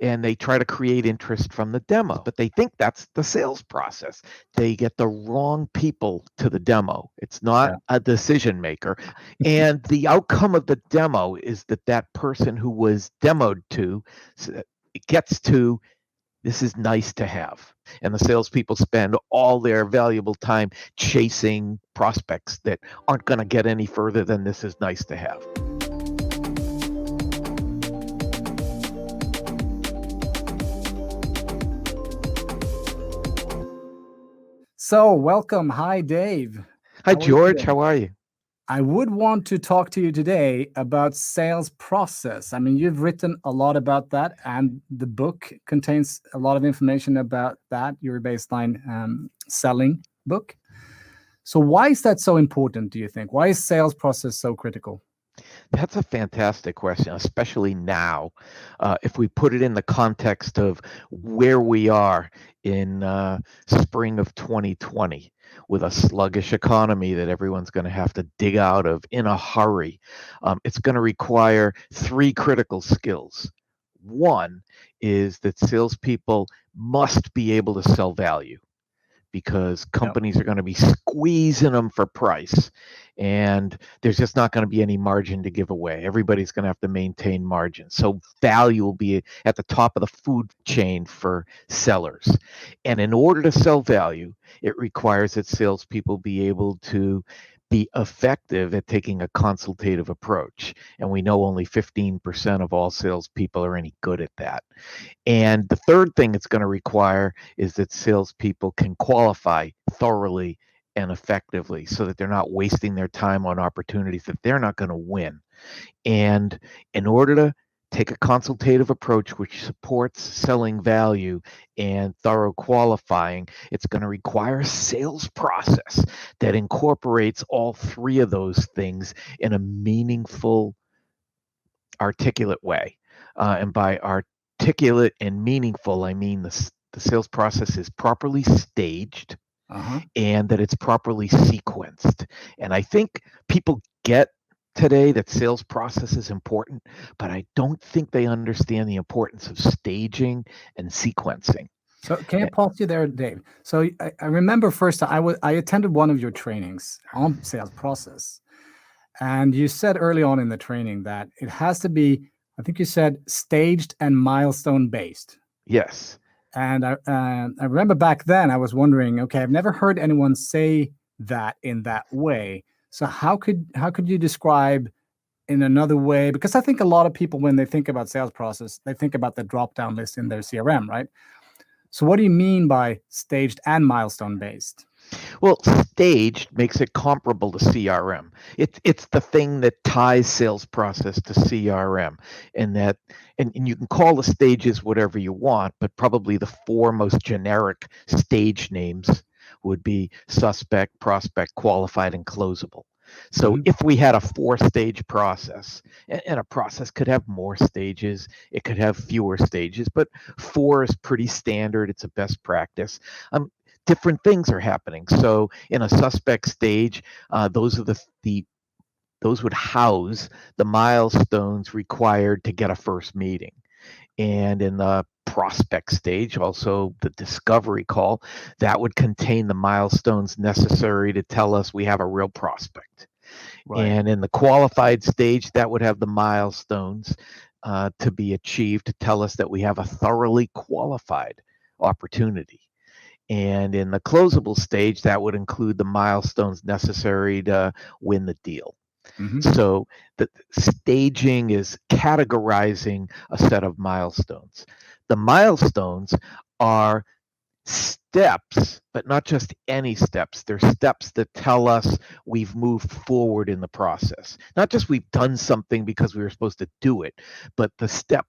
and they try to create interest from the demo, but they think that's the sales process. They get the wrong people to the demo. It's not Yeah. a decision maker. And the outcome of the demo is that that person who was demoed to gets to, this is nice to have. And the salespeople spend all their valuable time chasing prospects that aren't going to get any further than this is nice to have. So, welcome. Hi, Dave. Hi, How are you George. today? How are you? I would want to talk to you today about sales process. I mean, you've written a lot about that, and the book contains a lot of information about that, your baseline selling book. So, why is that so important, do you think? Why is sales process so critical? That's a fantastic question, especially now. If we put it in the context of where we are in spring of 2020 with a sluggish economy that everyone's going to have to dig out of in a hurry, it's going to require three critical skills. One is that salespeople must be able to sell value, because Yeah. companies are going to be squeezing them for price, and there's just not going to be any margin to give away. Everybody's going to have to maintain margin. So value will be at the top of the food chain for sellers. And in order to sell value, it requires that salespeople be able to be effective at taking a consultative approach. And we know only 15% of all salespeople are any good at that. And the third thing it's going to require is that salespeople can qualify thoroughly and effectively, so that they're not wasting their time on opportunities that they're not going to win. And in order to take a consultative approach which supports selling value and thorough qualifying, it's going to require a sales process that incorporates all three of those things in a meaningful, articulate way. And by articulate and meaningful, I mean the sales process is properly staged Uh-huh. and that it's properly sequenced. And I think people get today that sales process is important, but I don't think they understand the importance of staging and sequencing. So, can I Eh, pause you there, Dave? So, I remember first I attended one of your trainings on sales process. And you said early on in the training that it has to be, I think you said, staged and milestone based. Yes. And I remember back then I was wondering, okay, I've never heard anyone say that in that way. So how could you describe in another way? Because I think a lot of people, when they think about sales process, they think about the drop down list in their CRM, right? So what do you mean by staged and milestone based? Well, staged makes it comparable to CRM. It's the thing that ties sales process to CRM, and that and you can call the stages whatever you want, but probably the four most generic stage names would be suspect, prospect, qualified, and closable. So Mhm. if we had a four-stage process, and a process could have more stages, it could have fewer stages, but four is pretty standard. It's a best practice. Different things are happening. So in a suspect stage, those are the those would house the milestones required to get a first meeting. And in the prospect stage, also the discovery call, that would contain the milestones necessary to tell us we have a real prospect. Right. And in the qualified stage, that would have the milestones to be achieved to tell us that we have a thoroughly qualified opportunity. And in the closable stage, that would include the milestones necessary to win the deal. Hmm. So the staging is categorizing a set of milestones. The milestones are steps, but not just any steps. They're steps that tell us we've moved forward in the process. Not just we've done something because we were supposed to do it, but the step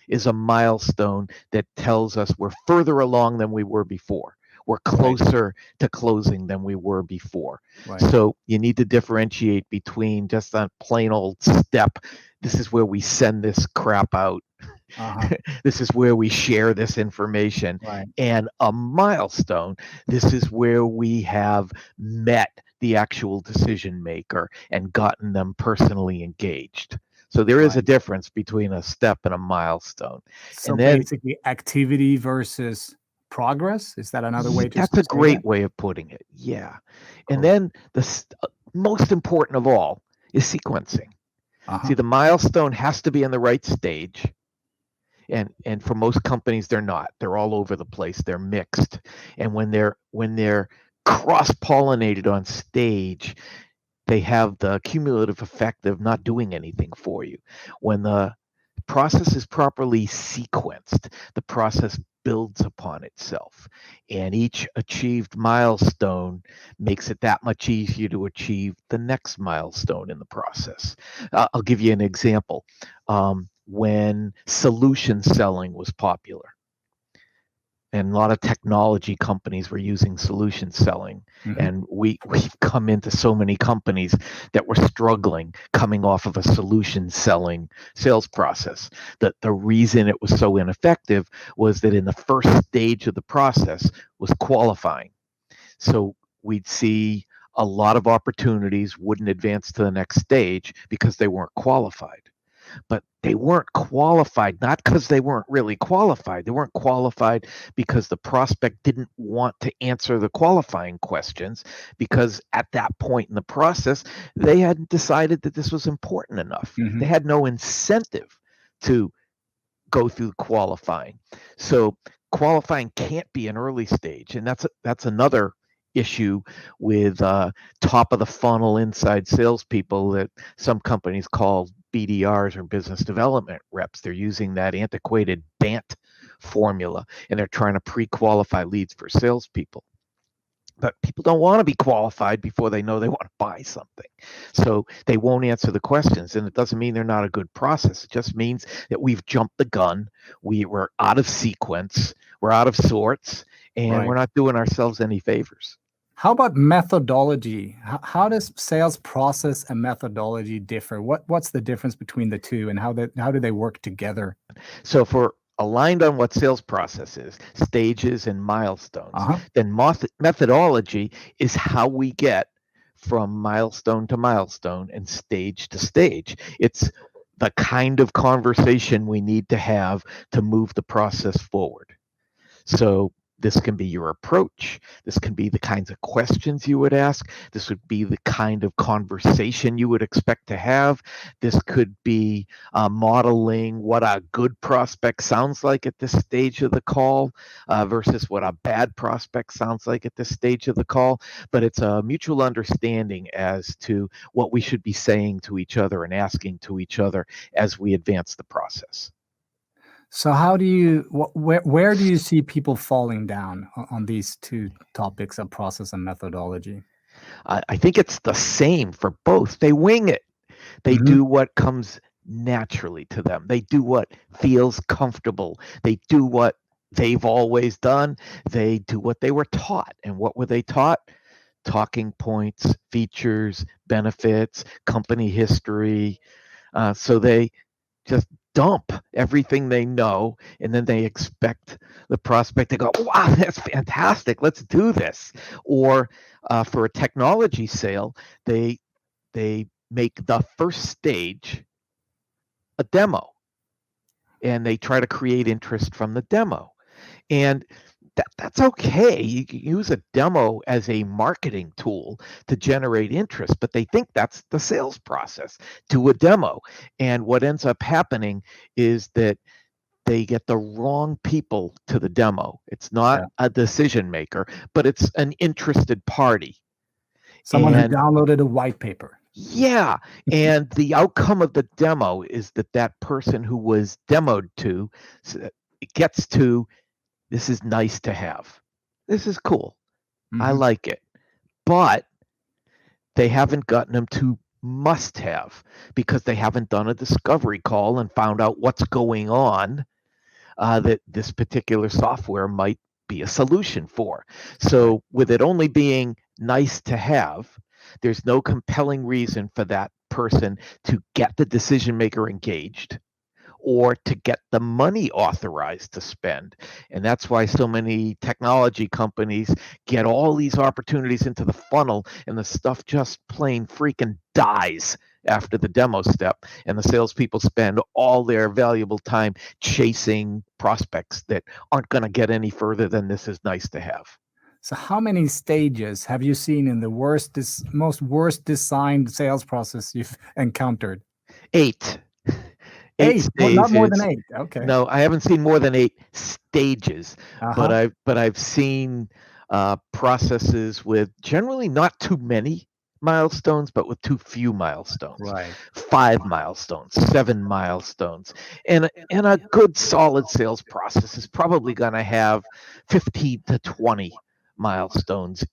is a milestone that tells us we're further along than we were before. We're Right. closer to closing than we were before. Right. So you need to differentiate between just a plain old step. This is where we send this crap out. Uh-huh. This is where we share this information. Right. And a milestone, this is where we have met the actual decision maker and gotten them personally engaged. So there is a Right. difference between a step and a milestone. So And then basically, activity versus progress. Is that another way to that's a say that? great way of putting it. Yeah. And Cool. then most important of all is sequencing. See, Uh-huh. the milestone has to be in the right stage. And for most companies they're not. They're all over the place. They're mixed. And when they're cross-pollinated on stage, they have the cumulative effect of not doing anything for you. When the process is properly sequenced, the process builds upon itself. And each achieved milestone makes it that much easier to achieve the next milestone in the process. I'll give you an example. When solution selling was popular, and a lot of technology companies were using solution selling, Hmm. and we've come into so many companies that were struggling coming off of a solution selling sales process. That the reason it was so ineffective was that in the first stage of the process was qualifying. So we'd see a lot of opportunities wouldn't advance to the next stage because they weren't qualified. But they weren't qualified not because they weren't really qualified. They weren't qualified because the prospect didn't want to answer the qualifying questions, because at that point in the process they hadn't decided that this was important enough. They Hmm. had no incentive to go through qualifying. So qualifying can't be an early stage, and that's another issue with top of the funnel inside salespeople that some companies call BDRs, or business development reps. They're using that antiquated BANT formula, and they're trying to pre-qualify leads for salespeople. But people don't want to be qualified before they know they want to buy something. So they won't answer the questions. And it doesn't mean they're not a good process. It just means that we've jumped the gun. We're out of sequence. We're out of sorts. And we're Right. not doing ourselves any favors. How about methodology? How does sales process and methodology differ? What's the difference between the two, and how do they work together? So if we're aligned on what sales process is, stages and milestones, Uh-huh. then methodology is how we get from milestone to milestone and stage to stage. It's the kind of conversation we need to have to move the process forward. So this can be your approach. This can be the kinds of questions you would ask. This would be the kind of conversation you would expect to have. This could be modeling what a good prospect sounds like at this stage of the call versus what a bad prospect sounds like at this stage of the call. But it's a mutual understanding as to what we should be saying to each other and asking to each other as we advance the process. So how do you where do you see people falling down on these two topics of process and methodology? I think it's the same for both. They wing it. They Hmm. do what comes naturally to them. They do what feels comfortable. They do what they've always done. They do what they were taught. And what were they taught? Talking points, features, benefits, company history. So they just dump everything they know, and then they expect the prospect to go, wow, that's fantastic, let's do this. Or for a technology sale, they make the first stage a demo, and they try to create interest from the demo. And that's okay. You can use a demo as a marketing tool to generate interest, but they think that's the sales process. Do a demo. And what ends up happening is that they get the wrong people to the demo. It's not Yeah. a decision maker, but it's an interested party. Someone who And downloaded a white paper. yeah, and the outcome of the demo is that that person who was demoed to gets to, this is nice to have. This is cool. I Hmm. like it. But they haven't gotten them to must have, because they haven't done a discovery call and found out what's going on that this particular software might be a solution for. Right. So, with it only being nice to have, there's no compelling reason for that person to get the decision maker engaged or to get the money authorized to spend. And that's why so many technology companies get all these opportunities into the funnel, and the stuff just plain freaking dies after the demo step, and the salespeople spend all their valuable time chasing prospects that aren't going to get any further than this is nice to have. So how many stages have you seen in the most worst designed sales process you've encountered? 8. 8 Eight, not more than stages. eight. Okay. No, I haven't seen more than 8 stages, but Uh-huh. I've seen processes with generally not too many milestones, but with too few milestones. Right. 5 milestones, 7 milestones, and a good solid sales process is probably going to have 15 to 20 milestones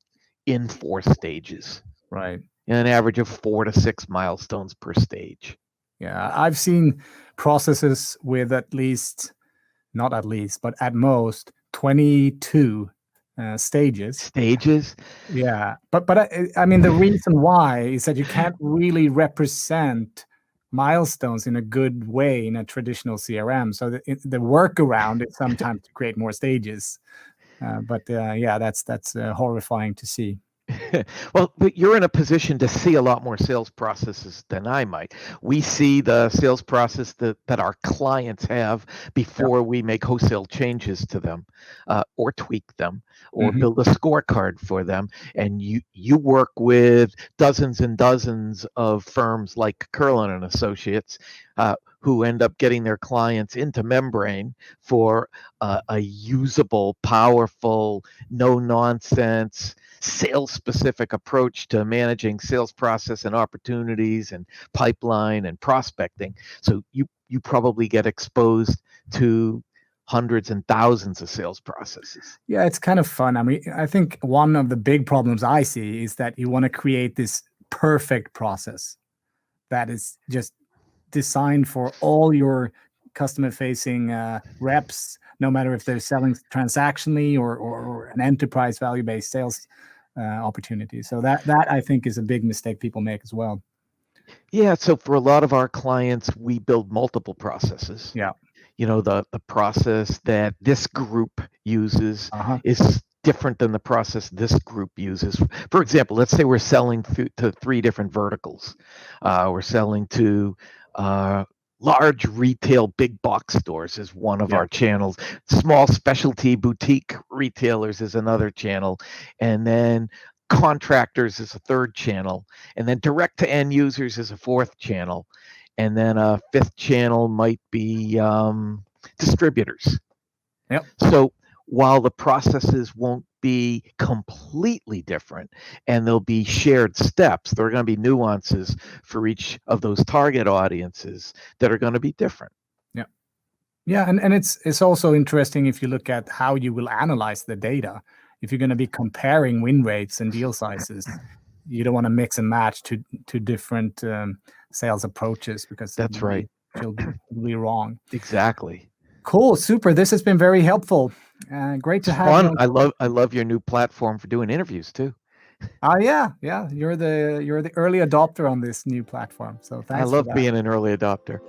in 4 stages, Right. an average of 4 to 6 milestones per stage. Yeah, I've seen processes with not at least, but at most 22 stages. Stages? Yeah, but I mean, the reason why is that you can't really represent milestones in a good way in a traditional CRM. So the workaround is sometimes to create more stages. But yeah, that's horrifying to see. Well, but you're in a position to see a lot more sales processes than I might. We see the sales process that our clients have Yeah. before we make wholesale changes to them, or tweak them, or Mhm. build a scorecard for them. And you work with dozens and dozens of firms like Kurlan Associates, who end up getting their clients into Membrane for a usable, powerful, no nonsense, sales specific approach to managing sales process and opportunities and pipeline and prospecting. So you probably get exposed to hundreds and thousands of sales processes. Yeah, it's kind of fun. I mean, I think one of the big problems I see is that you want to create this perfect process that is just designed for all your customer-facing reps, no matter if they're selling transactionally or an enterprise value-based sales opportunity. So that I think is a big mistake people make as well. Yeah, so for a lot of our clients, we build multiple processes. Yeah. The process that this group uses Uh-huh. is different than the process this group uses. For example, let's say we're selling to 3 different verticals. We're selling to large retail big box stores is one of Yeah. our channels. Small specialty boutique retailers is another channel. And then contractors is a third channel. And then direct to end users is a fourth channel. And then a fifth channel might be distributors. Yep. So while the processes won't be completely different and there'll be shared steps, there are going to be nuances for each of those target audiences that are going to be different. Yeah. Yeah, and it's also interesting if you look at how you will analyze the data. If you're going to be comparing win rates and deal sizes, you don't want to mix and match to different sales approaches because That's right. it'll be wrong. Exactly. Cool, super. This has been very helpful. Great to It's have you fun. on. I love your new platform for doing interviews too. Yeah. You're the early adopter on this new platform. So I thanks for love that. being an early adopter.